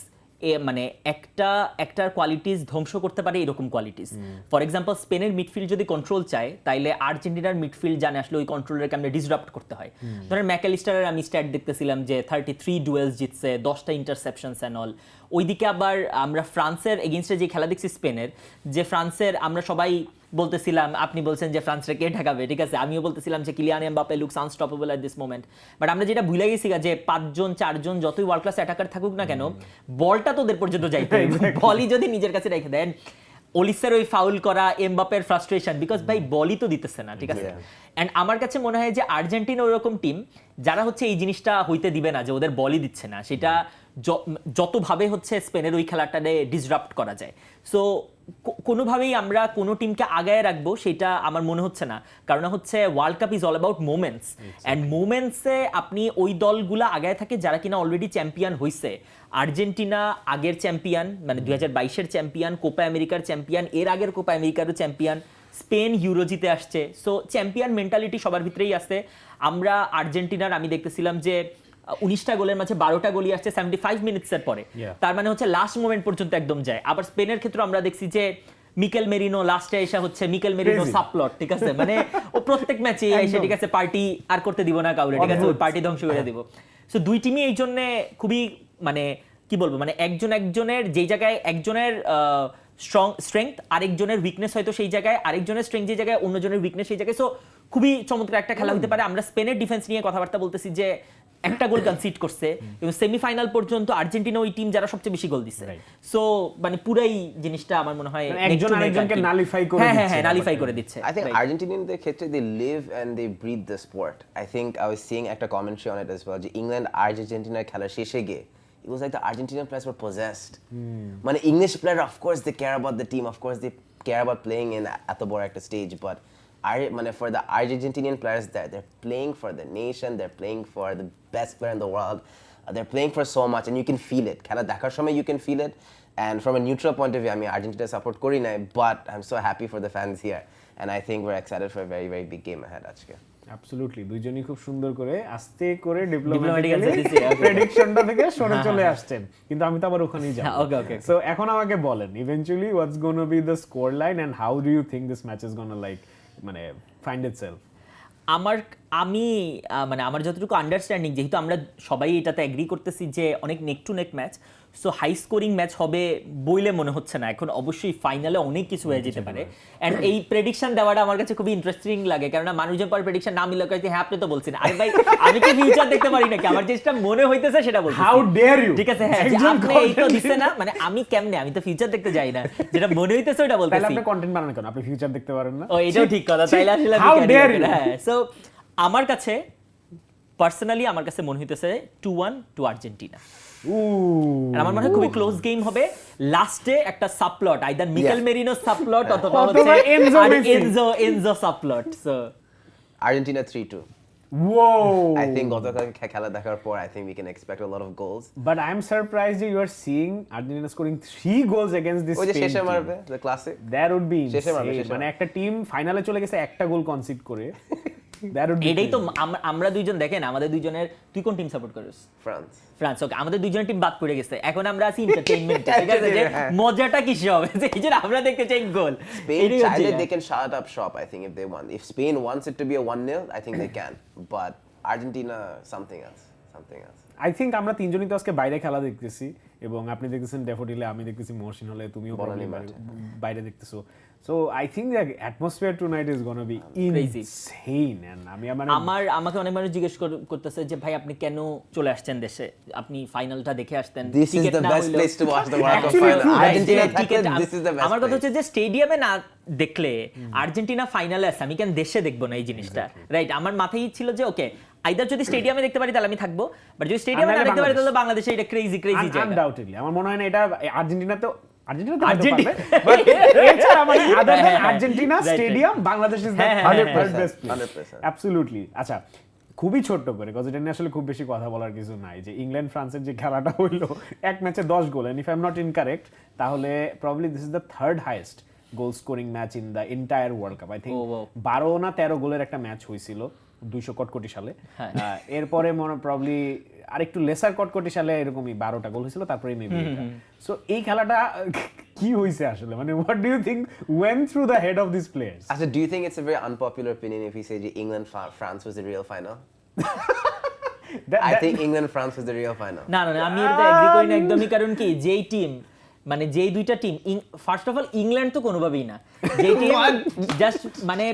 মানে একটার কোয়ালিটিস ধ্বংস করতে পারে এরকম কোয়ালিটিস। ফর এক্সাম্পল স্পেনের মিডফিল্ড যদি কন্ট্রোল চায়, তাইলে আর্জেন্টিনার মিডফিল্ড জানে আসলে ওই কন্ট্রোলের কেমনে ডিসরাপ্ট করতে হয়। ধরেন ম্যাকালিস্টারের আমি স্ট্যাট দেখতেছিলাম যে 33 ডুয়েলস জিতছে, 10টা ইন্টারসেপশনস অ্যান্ড অল। ওইদিকে আবার আমরা ফ্রান্সের এগেইনস্টে যে খেলা দেখছি স্পেনের, যে ফ্রান্সের আমরা সবাই বলতেছিলাম, আপনি বলছেন যে ফ্রান্সরা কে ঠেকাবে, ঠিক আছে, আমিও বলতেছিলাম যে Kylian Mbappe looks unstoppable at this moment. But আমরা যেটা ভুলে গেছি যে 5-4 যতই ওয়ার্ল্ড ক্লাস অ্যাটাকার থাকুক না কেন, বলটা তো ওদের পর্যন্ত যাইতে হবে, বলই যদি নিজের কাছে রেখে দেন। ওলিসের ওই ফাউল করা, এমবাপ্পের ফ্রাস্ট্রেশন, বিকজ ভাই বলই তো দিতেছে না, ঠিক আছে। অ্যান্ড আমার কাছে মনে হয় যে আর্জেন্টিনা ওরকম টিম যারা হচ্ছে এই জিনিসটা হইতে দিবে না যে ওদের বলই দিচ্ছে না, সেটা যতভাবে হচ্ছে স্পেনের ওই খেলাটাতে ডিসরাপ্ট করা যায়। সো কোনোভাবেই আমরা কোনো টিমকে আগায় রাখবো সেটা আমার মনে হচ্ছে না, কারণ হচ্ছে world cup is all about moments, and মোমেন্টসে আপনি ওই দলগুলো আগায় থাকে যারা কিনা অলরেডি চ্যাম্পিয়ন হইছে। আর্জেন্টিনা আগের চ্যাম্পিয়ন, মানে 2022-এর চ্যাম্পিয়ন, কোপা আমেরিকার চ্যাম্পিয়ন, এর আগের কোপা আমেরিকারও চ্যাম্পিয়ন, স্পেন ইউরো জিতে আসছে। সো চ্যাম্পিয়ন মেন্টালিটি সবার ভিতরেই আছে। আমরা আর্জেন্টিনার আমি দেখতেছিলাম যে 19টা গোলের মাঝে 12টা গোলই আসছে 75 মিনিটসের পরে, তার মানে হচ্ছে লাস্ট মোমেন্ট পর্যন্ত একদম যায়। আবার স্পেনের ক্ষেত্রে আমরা দেখছি যে মিকেল মেরিনো লাস্টে এসে হচ্ছে মিকেল মেরিনো সাপ্লট, ঠিক আছে, মানে ও প্রত্যেক ম্যাচে এসে ঠিক আছে পার্টি আর করতে দিব না কাউরে, ঠিক আছে, ওই পার্টি ধ্বংস করে দিব। সো দুই টিমই এই জন্য খুবই মানে কি বলবো, মানে একজনের যেই জায়গায় একজনের স্ট্রেংথ আরেকজনের উইকনেস হয়তো সেই জায়গায়, আরেকজনের স্ট্রেংথ যে জায়গায় অন্যজনের উইকনেস সেই জায়গায়। সো খুবই চমৎকার একটা খেলা হতে পারে। আমরা স্পেনের ডিফেন্স নিয়ে কথাবার্তা বলতেছি যে একটা গোল কনসিড করছে, এবং সেমিফাইনাল পর্যন্ত আর্জেন্টিনা ওই টিম যারা সবচেয়ে বেশি গোল দিছে। সো মানে পুরাই জিনিসটা আমার মনে হয় একজন আরেকজনকে নালিফাই করে দিচ্ছে। হ্যাঁ, নালিফাই করে দিচ্ছে। I think Argentinianদের ক্ষেত্রে they live and they breathe the sport. I think I was seeing একটা commentary on it as well, যে ইংল্যান্ড আর্জেন্টিনার খেলা শেষে গিয়ে it was like the Argentinian players were possessed. মানে English player of course they care about the team, of course they care about playing in এত বড় একটা stage, but for the Argentinian players they're playing for the nation, they're playing for the best player in the world, they're playing for so much and you can feel it. খেলা দেখার সময় you can feel it, and from a neutral point of view আমি Argentina support করি না, but I'm so happy for the fans here and I think we're excited for a very very big game ahead আজকে। অ্যাবসলিউটলি, দুইজনই খুব সুন্দর করে আস্তে করে ডিপ্লোম্যাটিক্যালি প্রেডিকশনটা থেকে সরে চলে আসছেন, কিন্তু আমি তো আবার ওখানেই যাব। ওকে। সো এখন আমাকে বলেন eventually what's gonna be the score line and how do you think this match is gonna like মানে ফাইন্ড ইটসেলফ? আমি মানে আমার যতটুকু আন্ডারস্ট্যান্ডিং, যেহেতু আমরা সবাই এটাতে এগ্রি করতেছি যে অনেক neck to neck match, so high scoring match হবে বইলে মনে হচ্ছে না। এখন অবশ্যই ফাইনালে অনেক কিছু হয়ে যেতে পারে, এন্ড এই প্রেডিকশন দেওয়াটা আমার কাছে খুবই ইন্টারেস্টিং লাগে, কারণ মানুষজন পর প্রেডিকশন না মিলে কয়েছে হ্যাঁ আপনি তো বলছেন, আরে ভাই আমি কি ফিউচার দেখতে পারি নাকি, আমার যেটা মনে হইতেছে সেটা বলছি। হাউ ডেয়ার ইউ, ঠিক আছে, হ্যাঁ আপনি এই তো দিছেন না, মানে আমি কেমনে, আমি তো ফিউচার দেখতে যাই না, যেটা মনে হইতেছে ওটা বলতেছি। তাহলে আপনি কন্টেন্ট বানান কেন, আপনি ফিউচার দেখতে পারেন না? ও এটাও ঠিক কথা, তাইলে আসলে হাউ ডেয়ার ইউ। হ্যাঁ, সো আমার কাছে পার্সোনালি আমার কাছে মনে হইতেছে 2-1 টু আর্জেন্টিনা। আমার মনে হয় খুবই ক্লোজ গেম হবে, লাস্টে একটা subplot, either Mikel Merino subplot অথবা হচ্ছে Enzo subplot. So Argentina 3-2. Whoa! I think গতকাল খেলা দেখার পর I think we can expect a lot of goals. But I'm surprised that you are seeing Argentina scoring 3 goals against this ওই যে Spain শেষে team. মারবে, the classic. That would be শেষে মারবে, insane. শেষে মানে মারবে। একটা টিম ফাইনালে চলে গেছে একটা গোল কনসিড করে। That would be এটাই তো crazy. আমরা দুইজন দেখেন, আমাদের দুইজনের, তুই কোন টিম সাপোর্ট করিস? France. ফ্রান্স। ওকে, আমাদের দুইজনের টিম বাদ পড়ে গেছে, এখন আমরা আছি এন্টারটেইনমেন্টে, ঠিক আছে, যে হ্যাঁ। মজাটা কিসে হবে, যে এই যে আমরা দেখতে চাই গোল। Spain চাইলে they can shut up shop I think if they want. If Spain wants it to be a 1-0 I think they can. But Argentina something else. I think আমরা তিনজনই তো আজকে বাইরে খেলা দেখতেছি, এবং আপনি দেখতেছেন ড্যাফোডিলে, আমি দেখতেছি মহসিন হলে, তুমিও বনানী বাইরে দেখতেছো। So I think the atmosphere tonight is going to be Crazy. insane. And আমাকে অনেক মানুষ জিজ্ঞেস করতেছে যে ভাই আপনি কেন চলে আসছেন দেশে, আপনি ফাইনালটা দেখে আসতেন। This is the best place to watch the World Cup final. Argentina this is the best. আমার কথা হচ্ছে যে স্টেডিয়ামে না দেখলে আর্জেন্টিনা ফাইনালে আছে, আমি কেন দেশে দেখবো না এই জিনিসটা, রাইট? আমার মাথায় ছিল যে ওকে আইদার যদি স্টেডিয়ামে দেখতে পারি তাহলে আমি থাকবো, বাট যদি স্টেডিয়ামে না দেখতে পারি তাহলে বাংলাদেশে এটা ক্রেজি জায়গা। আনডাউটেডলি আমার মনে হয় না এটা আর্জেন্টিনাতে Argentina stadium Bangladesh is the 100% absolutely. আচ্ছা, খুবই ছোট্ট করে, কজ এটা নিয়ে আসলে খুব বেশি কথা বলার কিছু নাই, যে ইংল্যান্ড ফ্রান্সের যে খেলাটা হইলো, এক ম্যাচে 10 goal, and if I am not incorrect তাহলে probably this is the third highest goal scoring match in the entire world cup. I think 12 না 13 গোলের একটা ম্যাচ হয়েছিল 200 কটকটি সালে, এরপরে মনে প্রবাবলি আরেকটু লেসার কটকটি সালে এরকমই 12টা গোল হয়েছিল, তারপরে মেবি। সো এই খেলাটা কি হইছে আসলে, মানে what do you think went through the head of this players? আচ্ছা, do you think it's a very unpopular opinion if we say যে England France was the real final? I think England France was the real final. না আমি এটা এগ্রি করি না একদমই, কারণ কি যেই টিম, মানে যেই দুইটা team, first of all England তো কোনোভাবেই না, যেই টিম জাস্ট মানে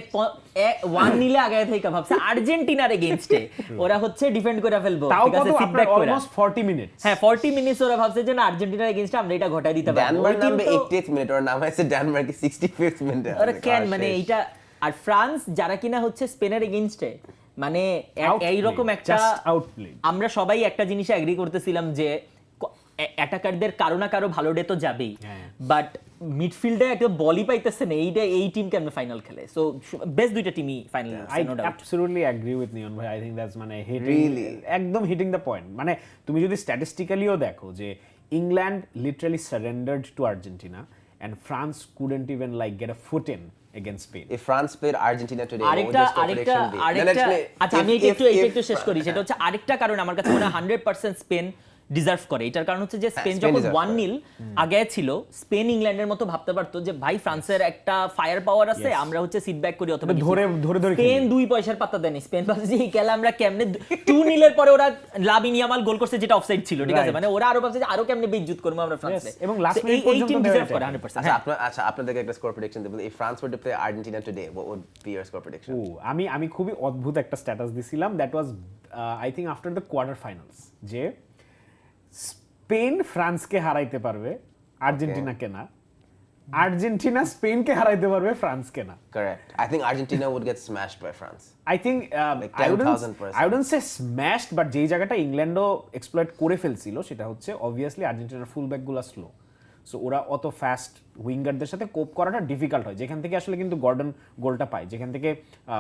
1-0 আগে থেকে ভাবছে আর্জেন্টিনার এগেইনস্টে ওরা হচ্ছে ডিফেন্ড করে ফেলবো, ঠিক আছে, সিট ব্যাক করে অলমোস্ট 40 মিনিটস, হ্যাঁ 40 মিনিটস ওরা ভাবছে যে না আর্জেন্টিনার এগেইনস্টে আমরা এটা ঘটাই দিতে পারবো। ডেনমার্ক নামবে 80th মিনিট, ওর নাম আছে ডেনমার্ক 65th মিনিটে। ওরা কেন, মানে এইটা, আর ফ্রান্স যারা কিনা হচ্ছে স্পেনের এগেইনস্টে, মানে এই রকম একটা, আমরা সবাই একটা জিনিসে এগ্রি করতেছিলাম যে অ্যাটাকারদের কারো না কারো ভালো ডে তো যাবেই, বাট মিডফিল্ডে একটা বলই পাইতেছে না, এই টিম কেমনে ফাইনাল খেলে? সো বেস্ট দুইটা টিমই final. I absolutely agree with Niyon ভাই, আই থিংক দ্যাটস মানে একদম হিটিং দ্য পয়েন্ট। মানে তুমি যদি স্ট্যাটিস্টিক্যালিও দেখো যে England literally surrendered to Argentina and France couldn't even like get a foot in against Spain. If France played Argentina today, what would the score prediction be? আচ্ছা আমি একটু শেষ করি, সেটা হচ্ছে আরেকটা কারণ আমার কাছে মনে হয় 100% স্পেন ডিজার্ভ করে। এটার কারণ হচ্ছে যে স্পেন যখন 1-0 আগে ছিল, স্পেন ইংল্যান্ডের মতো ভাবতে পারতো যে ভাই ফ্রান্সের একটা ফায়ার পাওয়ার আছে, আমরা হচ্ছে সিট ব্যাক করি, অথবা ধরে স্পেন 2 পয়সার পাত্তা দেয়নি। স্পেন ভাবছে যে এই খেলা আমরা কেমনে 2-0 এর পরে ওরা লামিন ইয়ামাল গোল করছে যেটা অফসাইড ছিল, ঠিক আছে, মানে ওরা আরো ভাবছে যে আরো কেমনে বিদ্যুৎ করব আমরা ফ্রান্সে, এবং লাস্ট মিনিট পর্যন্ত ডিজার্ভ করে 100%। আচ্ছা আপনাদেরকে একটা স্কোর প্রেডিকশন দেব, if France were to play Argentina today, what would be your score prediction? আমি খুবই অদ্ভুত একটা স্ট্যাটাস দিছিলাম, that was I think after the quarter finals, যে স্পেন ফ্রান্সকে হারাইতে পারবে, আর্জেন্টিনাকে না, আর্জেন্টিনা স্পেনকে হারাইতে পারবে, ফ্রান্সকে না। Correct. I think Argentina would get smashed by France. I think like 10,000%. I wouldn't say smashed, but যেই জায়গাটা ইংল্যান্ডও এক্সপ্লয়েট করে ফেলছিল সেটা হচ্ছে অবভিয়াসলি আর্জেন্টিনার ফুল ব্যাকগুলো স্লো, সো ওরা অত ফাস্ট উইঙ্গারদের সাথে কোপ করাটা ডিফিকাল্ট হয়, যেখান থেকে আসলে কিন্তু গর্ডন গোলটা পায়, যেখান থেকে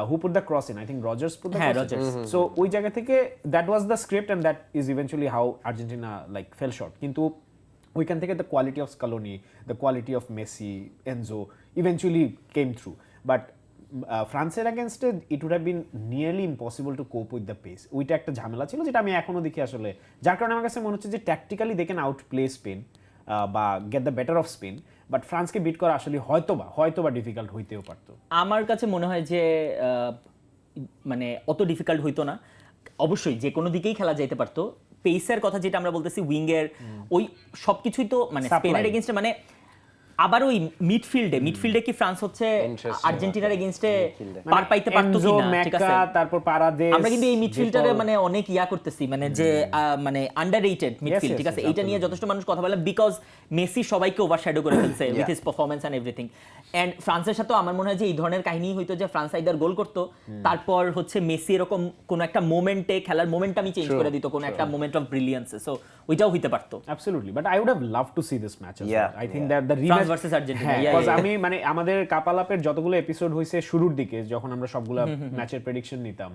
who put the cross in, I think Rogers put the cross in, so ওই জায়গা থেকে that was the script and that is eventually how Argentina like fell short. কিন্তু ওইখান থেকে the quality of Scaloni, the quality of Messi, Enzo eventually came through, but ফ্রান্সের অ্যাগেনস্টে it would have been nearly impossible to cope with the pace. ওইটা একটা ঝামেলা ছিল যেটা আমি এখনো দেখি আসলে, যার কারণে আমার কাছে মনে হচ্ছে যে tactically they can outplay Spain বা get the better of Spain, but ফ্রান্সকে বিট করা আসলে হয়তোবা ডিফিকাল্ট হইতেও পারতো। আমার কাছে মনে হয় যে মানে অত ডিফিকাল্ট হইতো না। অবশ্যই যে কোনো দিকেই খেলা যেতে পারতো। পেসের কথা যেটা আমরা বলতেছি, উইঙ্গের ওই সবকিছুই তো মানে স্পেনের এগেইনস্টে, মানে আবার ওই মিডফিল্ডে কি ফ্রান্স হচ্ছে আর্জেন্টিনার এগেইনস্টে পার পাইতে পারতো কিনা, ঠিক আছে? তারপর পারাদেস, আমরা কিন্তু এই মিডফিল্ডারে মানে অনেক করতেছি, মানে যে মানে আন্ডাররেটেড মিডফিল্ড, ঠিক আছে? এইটা নিয়ে যথেষ্ট মানুষ কথা বলে, বিকজ মেসি সবাইকে ওভারশ্যাডো করে ফেলছে with his performance and everything. And ফ্রান্সের সাথে আমার মনে হয় যে এই ধরনের কাহিনী হইতো যে ফ্রান্স আইদার গোল করতো, তারপর হচ্ছে মেসি এরকম কোন একটা মোমেন্টে খেলার মোমেন্টটামই চেঞ্জ করে দিত, কোন একটা মোমেন্ট অফ ব্রিলিয়ান্সে। সো ওইটাও হইতে পারতো। Absolutely, but I would have love to see this match. I think that the rematch versus Argentina, because আমি মানে আমাদের কাপালাপের যতগুলো এপিসোড হয়েছে শুরুর দিকে যখন আমরা সবগুলো ম্যাচের প্রেডিকশন নিতাম,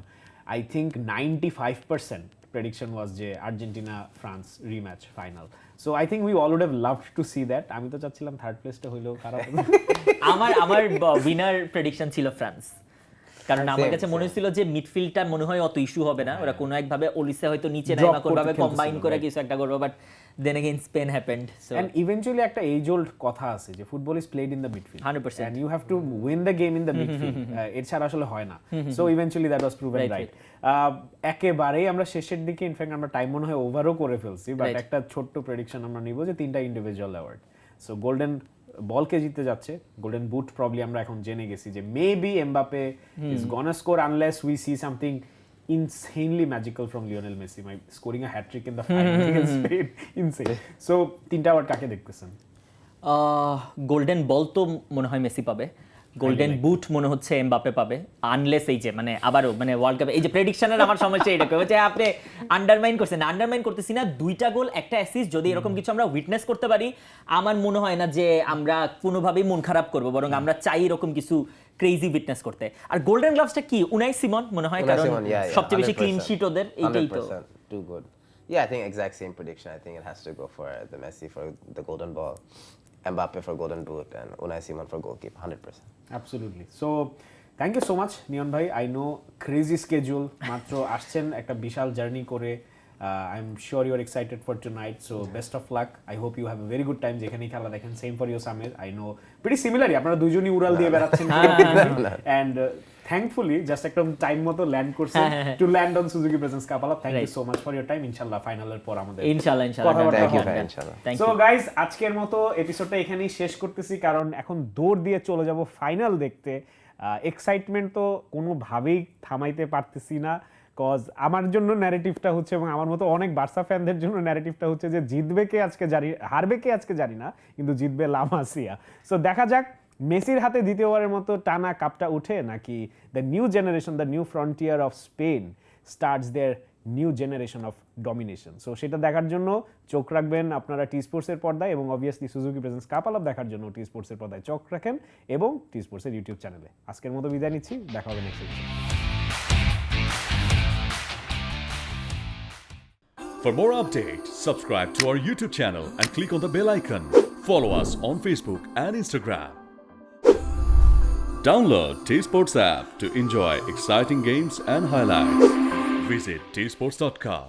আই থিংক 95% প্রেডিকশন ওয়াজ যে Argentina France rematch final. So I think we all would have loved to see that. আমি তো চাচ্ছিলাম থার্ড প্লেসটা হইলেও খারাপ। আমার উইনার প্রেডিকশন ছিল ফ্রান্স, কারণ আমার কাছে মনে হচ্ছিল যে মিডফিল্ডটা মনে হয় অত ইস্যু হবে না, ওরা কোনো একভাবে ওলিসে হয়তো নিচে নাইমা করবে, কম্বাইন করে কিছু একটা করবে, but then again Spain happened. So and eventually একটা এজ ওল্ড কথা আছে যে football is played in the midfield 100%, and you have to win the game in the midfield. এর ছাড়া আসলে হয় না। So eventually that was proven right. একেবারেই আমরা শেষের দিকে ইনফ্যাক্ট আমরা টাইম মনে হয় ওভারও করে ফেলছি, বাট একটা ছোট্ট প্রেডিকশন আমরা নিব যে 3টা individual award. So golden ball কে জিততে যাচ্ছে, গোল্ডেন বুট প্রবলি আমরা এখন জেনে গেছি যে maybe Mbappe is gonna score unless we see something insanely magical from Lionel Messi, scoring a hat-trick in the final against Spain. Insane. So 3টা অ্যাওয়ার্ড কাকে দেখতেছেন? গোল্ডেন বল তো মনে হয় মেসি পাবে, গোল্ডেন বুট মনে হচ্ছে এমবাপে পাবে, আনলেস এই যে মানে আবারও মানে ওয়ার্ল্ড কাপে এই যে প্রেডিকশনের আমার সমস্যা এটা হচ্ছে আপনি আন্ডারমাইন করছেন। আন্ডারমাইন করতেছি না, 2টা গোল 1টা অ্যাসিস্ট, যদি এরকম কিছু আমরা উইটনেস করতে পারি আমার মনে হয় না যে আমরা কোনোভাবেই মন খারাপ করব, বরং আমরা চাই এরকম কিছু ক্রেজি উইটনেস করতে। আর গোল্ডেন গ্লাভসটা কি উনাই সিমন মনে হয়, কারণ সবচেয়ে বেশি ক্লিন শিট ওদের, এইটাই তো। Too good. Yeah, I think exact same prediction. I think it has to go for the Messi for the golden ball, Mbappe for golden boot, and Unai Simon for goalkeeper. 100%. Absolutely. So thank you so much নিয়ন ভাই। I know crazy schedule, মাত্র আসছেন একটা বিশাল জার্নি করে। I'm sure you're excited for tonight, so best of luck. I hope you have a very good time যেখানেই খেলা দেখেন। Same for you, Samir. I know pretty similarly আপনারা দুইজনই উড়াল দিয়ে বেড়াচ্ছেন, and thankfully just একটা টাইম মতো ল্যান্ড করছেন to land on Suzuki Presence Kapalap. Thank you so much for your time. ইনশাআল্লাহ ফাইনালের পর আমাদের ইনশাআল্লাহ Thank you, inshallah. So guys, আজকের মতো এপিসোডটা এখানেই শেষ করতেছি, কারণ এখন দৌড় দিয়ে চলে যাব ফাইনাল দেখতে। এক্সাইটমেন্ট তো কোনোভাবেই থামাইতে পারতেছি না, কজ আমার জন্য ন্যারেটিভটা হচ্ছে, এবং আমার মতো অনেক বার্সা ফ্যানদের জন্য ন্যারেটিভটা হচ্ছে যে জিতবে কে আজকে জানি, হারবে কে আজকে জানি না, কিন্তু জিতবে লা মাসিয়া। সো দেখা যাক মেসির হাতে দ্বিতীয়বারের মতো টানা কাপটা উঠে, নাকি the new generation, the new frontier of Spain starts their new generation of domination. So সেটা দেখার জন্য চোখ রাখবেন আপনারা টি স্পোর্টসের পর্দায়, এবং অবভিয়াসলি সুজুকি প্রেজেন্স কাপালাপ দেখার জন্য টি স্পোর্টসের পর্দায় চোখ রাখেন এবং টি স্পোর্টসের ইউটিউব চ্যানেলে। আজকের মতো বিদায় নিচ্ছি, দেখা হবে নেক্সট এপিসোডে। For more updates, subscribe to our YouTube channel and click on the bell icon. Follow us on Facebook and Instagram. Download 𝗃sports app to enjoy exciting games and highlights. Visit 𝗃sports.com.